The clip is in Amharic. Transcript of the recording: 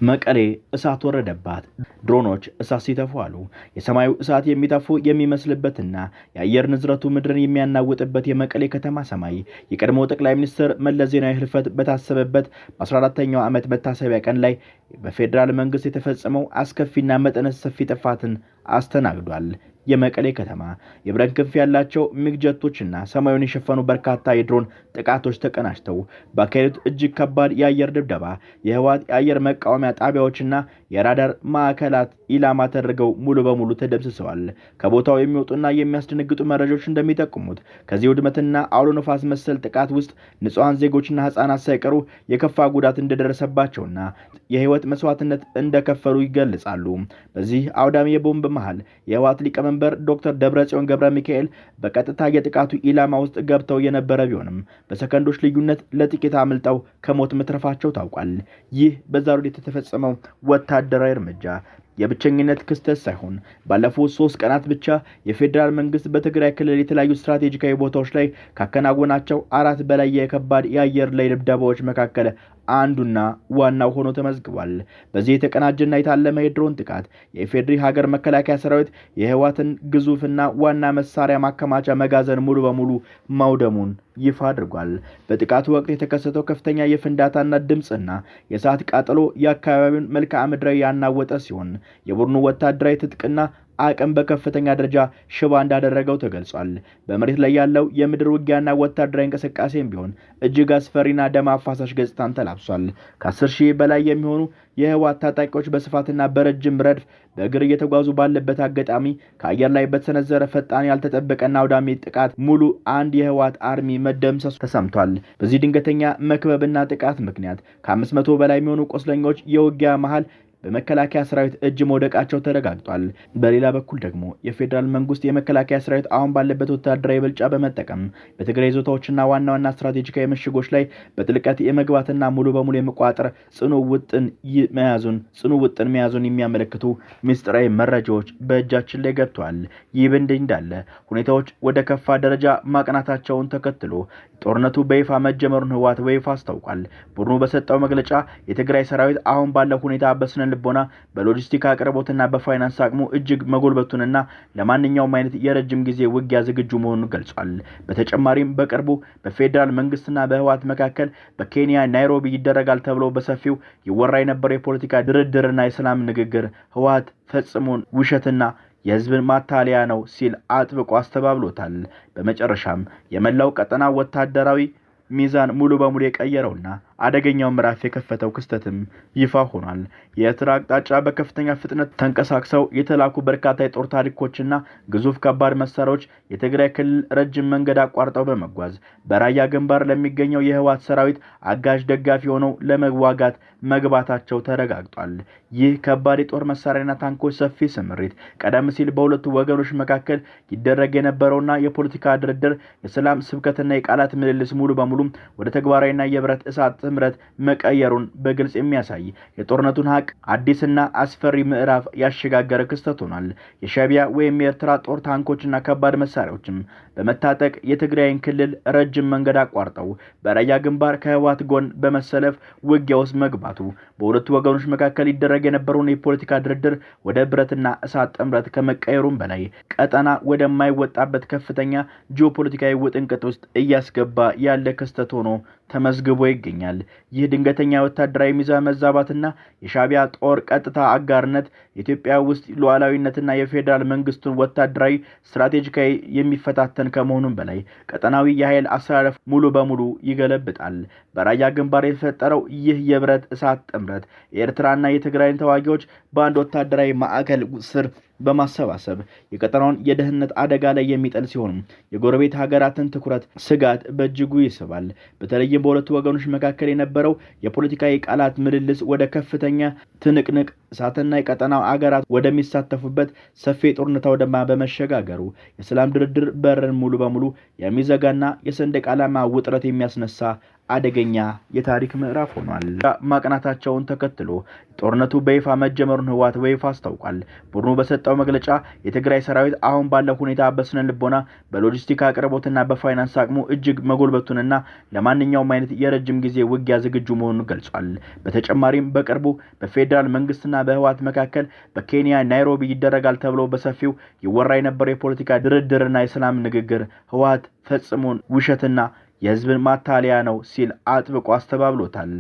መቀሌ እሳት ወረደባት። ድሮኖች እሳት ሲተፉ አሉ። የሰማዩ እሳት የሚተፉ የሚመስልበትና የአየር ንዝረቱ ምድርን የሚያናውጥበት የመቀሌ ከተማ ሰማይ የቀድሞው ጠቅላይ ሚኒስትር መለስ ዜናዊ ህልፈት በታሰበበት በ14ኛው ዓመት መታሰቢያ ቀን ላይ በፌዴራል መንግስት የተፈጸመው አስከፊና መጠነ ሰፊ ጥፋትን አስተናግዷል። የመቀሌ ከተማ የብረት ክንፍ ያላቸው ሚግ ጀቶችና ሰማዩን የሸፈኑ በርካታ የድሮን ጥቃቶች ተቀናጅተው ባካሄዱት እጅግ ከባድ የአየር ድብደባ የህወሓት የአየር መቃወሚያ ጣቢያዎችና የራዳር ማዕከላት ኢላማ ተደርገው ሙሉ በሙሉ ተደምስሰዋል። ከቦታው የሚወጡና የሚያስደነግጡ መረጃዎች እንደሚጠቁሙት ከዚህ ውድመትና አውሎ ነፋስ መሰል ጥቃት ውስጥ ንጹሃን ዜጎችና ህፃናት ሳይቀሩ የከፋ ጉዳት እንደደረሰባቸውና የህይወት መስዋዕትነት እንደከፈሉ ይገልጻሉ። በዚህ አውዳሚ የቦምብ መሃል የህወሓት ሊቀመንበር ዶክተር ደብረጽዮን ገብረ ሚካኤል በቀጥታ የጥቃቱ ኢላማ ውስጥ ገብተው የነበረ ቢሆንም በሰከንዶች ልዩነት ለጥቂት አምልጠው ከሞት መትረፋቸው ታውቋል። ይህ በዛሬው ዕለት የተፈጸመው ወታደራዊ እርምጃ የብቸኝነት ክስተት ሳይሆን ባለፉት 3 ቀናት ብቻ የፌዴራል መንግስት በትግራይ ክልል የተለያዩ ስትራቴጂካዊ ቦታዎች ላይ ካከናወናቸው 4 በላይ የከባድ የአየር ላይ ድብደባዎች መካከል አንዱና ዋናው ሆኖ ተመዝግቧል። በዚህ የተቀናጀና የታለመ የድሮን ጥቃት የኢፌዴሪ ሀገር መከላከያ ሰራዊት የህወሓትን ግዙፍና ዋና መሳሪያ ማከማቻ መጋዘን ሙሉ በሙሉ ማውደሙን ይፋ አድርጓል። በጥቃቱ ወቅት የተከሰተው ከፍተኛ የፍንዳታና ድምጽና የእሳት ቃጠሎ የአካባቢውን መልክዓ ምድራዊ ያናወጠ ሲሆን የቡድኑ ወታደራዊ ትጥቅና አቅም በከፍተኛ ደረጃ ሽባ እንዳደረገው ተገልጿል። በመሬት ላይ ያለው የምድር ውጊያና ወታደራዊ እንቅስቃሴም ቢሆን እጅግ አስፈሪና ደም አፋሳሽ ገጽታን ተላብሷል። ከ10 ሺህ በላይ የሚሆኑ የህወሓት ታጣቂዎች በስፋትና በረጅም ረድፍ በእግር እየተጓዙ ባለበት አጋጣሚ ከአየር ላይ በተሰነዘረ ፈጣን ያልተጠበቀና አውዳሚ ጥቃት ሙሉ አንድ የህወሓት አርሚ መደምሰሱ ተሰምቷል። በዚህ ድንገተኛ መክበብና ጥቃት ምክንያት ከ500 በላይ የሚሆኑ ቆስለኞች የውጊያ መሃል በመከላከያ ሰራዊት እጅ መውደቃቸው ተረጋግጧል። በሌላ በኩል ደግሞ የፌዴራል መንግስት የመከላከያ ሰራዊት አሁን ባለበት ወታደራዊ ብልጫ በመጠቀም በትግራይ ይዞታዎችና ዋና ስትራቴጂካዊ ምሽጎች ላይ በጥልቀት የመግባትና ሙሉ በሙሉ የመቋጠር ጽኑ ውጥን መያዙን የሚያመለክቱ ምስጢራዊ መረጃዎች በእጃችን ላይ ገብተዋል። ይህ በእንዲህ እንዳለ ሁኔታዎች ወደ ከፋ ደረጃ ማቅናታቸውን ተከትሎ ጦርነቱ በይፋ መጀመሩን ህወሓት በይፋ አስታውቋል። ቡድኑ በሰጠው መግለጫ የትግራይ ሰራዊት አሁን ባለው ሁኔታ በስነ ልቦና በሎጂስቲክ አቅርቦትና በፋይናንስ አቅሙ እጅግ መጎልበቱንና ለማንኛውም አይነት የረጅም ጊዜ ውጊያ ዝግጁ መሆኑን ገልጿል። በተጨማሪም በቅርቡ በፌዴራል መንግስትና በህወሓት መካከል በኬንያ ናይሮቢ ይደረጋል ተብሎ በሰፊው ይወራ የነበረው የፖለቲካ ድርድርና የሰላም ንግግር ህወሓት ፈጽሞ ውሸትና የህዝብን ማታለያ ነው ሲል አጥብቆ አስተባብሎታል። በመጨረሻም የመላው ቀጠና ወታደራዊ ሚዛን ሙሉ በሙሉ የቀየረውና አደገኛው ምዕራፍ የከፈተው ክስተትም ይፋ ሆኗል። የኤርትራ አቅጣጫ በከፍተኛ ፍጥነት ተንቀሳቅሰው የተላኩ በርካታ የጦር ታሪኮችና ግዙፍ ከባድ መሳሪያዎች የትግራይ ክልል ረጅም መንገድ አቋርጠው በመጓዝ በራያ ግንባር ለሚገኘው የህወሓት ሰራዊት አጋዥ ደጋፊ ሆነው ለመዋጋት መግባታቸው ተረጋግጧል። ይህ ከባድ የጦር መሳሪያና ታንኮች ሰፊ ስምሪት ቀደም ሲል በሁለቱ ወገኖች መካከል ይደረግ የነበረውና የፖለቲካ ድርድር የሰላም ስብከትና የቃላት ምልልስ ሙሉ በሙሉ ወደ ተግባራዊና የብረት እሳት ጥምረት መቀየሩን በግልጽ የሚያሳይ የጦርነቱን ሀቅ አዲስና አስፈሪ ምዕራፍ ያሸጋገረ ክስተት ሆኗል። የሻዕቢያ ወይም የኤርትራ ጦር ታንኮችና ከባድ መሳሪያዎችም በመታጠቅ የትግራይን ክልል ረጅም መንገድ አቋርጠው በራያ ግንባር ከህወሓት ጎን በመሰለፍ ውጊያ ውስጥ መግባቱ በሁለቱ ወገኖች መካከል ይደረግ የነበረውን የፖለቲካ ድርድር ወደ ብረትና እሳት ጥምረት ከመቀየሩም በላይ ቀጠና ወደማይወጣበት ከፍተኛ ጂኦፖለቲካዊ ውጥንቅጥ ውስጥ እያስገባ ያለ ክስተት ሆኖ ተመዝግቦ ይገኛል። ይህ ድንገተኛ ወታደራዊ ሚዛን መዛባትና የሻዕቢያ ጦር ቀጥታ አጋርነት ኢትዮጵያ ውስጥ ሉዓላዊነትና የፌዴራል መንግስቱን ወታደራዊ ስትራቴጂካዊ የሚፈታተን ከመሆኑም በላይ ቀጠናዊ የኃይል አሰላለፍ ሙሉ በሙሉ ይገለብጣል። በራያ ግንባር የተፈጠረው ይህ የብረት እሳት ጥምረት የኤርትራና የትግራይን ተዋጊዎች በአንድ ወታደራዊ ማዕከል ስር በማሰባሰብ የቀጠናውን የደህንነት አደጋ ላይ የሚጥል ሲሆን የጎረቤት ሀገራትን ትኩረት ስጋት በእጅጉ ይስባል። በተለይም በሁለቱ ወገኖች መካከል የነበረው የፖለቲካዊ ቃላት ምልልስ ወደ ከፍተኛ ትንቅንቅ እሳትና የቀጠናው አገራት ወደሚሳተፉበት ሰፊ ጦርነት አውድማ በመሸጋገሩ የሰላም ድርድር በርን ሙሉ በሙሉ የሚዘጋና የሰንደቅ ዓላማ ውጥረት የሚያስነሳ አደገኛ የታሪክ ምዕራፍ ሆኗል። ማቅናታቸውን ተከትሎ ጦርነቱ በይፋ መጀመሩን ህወሓት በይፋ አስታውቋል። ቡድኑ በሰጠው መግለጫ የትግራይ ሰራዊት አሁን ባለው ሁኔታ በስነ ልቦና፣ በሎጂስቲክ አቅርቦትና በፋይናንስ አቅሙ እጅግ መጎልበቱንና ለማንኛውም አይነት የረጅም ጊዜ ውጊያ ዝግጁ መሆኑን ገልጿል። በተጨማሪም በቅርቡ በፌዴራል መንግስትና በህወሓት መካከል በኬንያ ናይሮቢ ይደረጋል ተብሎ በሰፊው ይወራ የነበረው የፖለቲካ ድርድርና የሰላም ንግግር ህወሓት ፈጽሞን ውሸትና የህዝብን ማታለያ ነው ሲል አጥብቆ አስተባብሎታል።